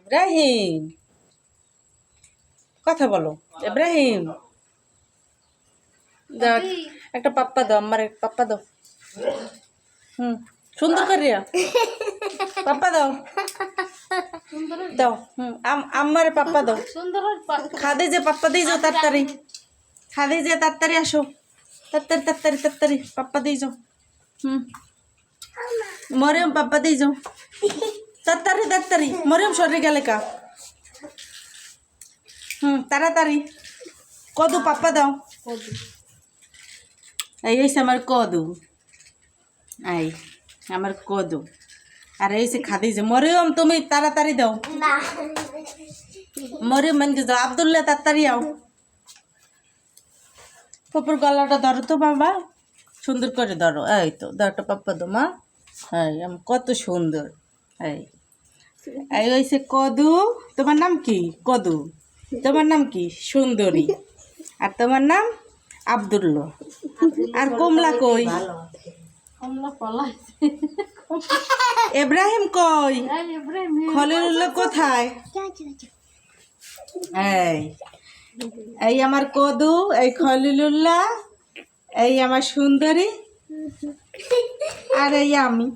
ইব্রাহিম কথা বলো ইব্রাহিম দাও একটা পাপ্পা দাও আমার পাপ্পা দাও সুন্দর করিয়া পাপ্পা দাও দাও আমার পাপ্পা দাও খাদে যে পাপ্পা দিয়ে যাও তাড়াতাড়ি খাদে যে তাড়াতাড়ি আসো তাড়াতাড়ি তাড়াতাড়ি তাড়াতাড়ি পাপ্পা দিয়ে যাও মরিয়ম পাপ্পা দিয়ে যাও তাড়াতাড়ি তাড়াতাড়ি মরিয়ম সরে গেলে কা তাড়াতাড়ি কদু পাপ্পা দাও এই হয়েছে আমার কদু এই আমার কদু আর এই সে খাদি যে মরিয়ম তুমি তাড়াতাড়ি দাও মরিয়ম মানে যাও আব্দুল্লাহ তাড়াতাড়ি আও পপুর গলাটা ধরো তো বাবা সুন্দর করে ধরো এই তো ধরটা পাপ্পা দো মা এই কত সুন্দর এই এই হয়েছে কদু তোমার নাম কি কদু তোমার নাম কি সুন্দরী আর তোমার নাম আব্দুল্লাহ আর কমলা কই ইব্রাহিম কই খলিলুল্লাহ কোথায় এই এই আমার কদু এই খলিলুল্লাহ এই আমার সুন্দরী আর এই আমি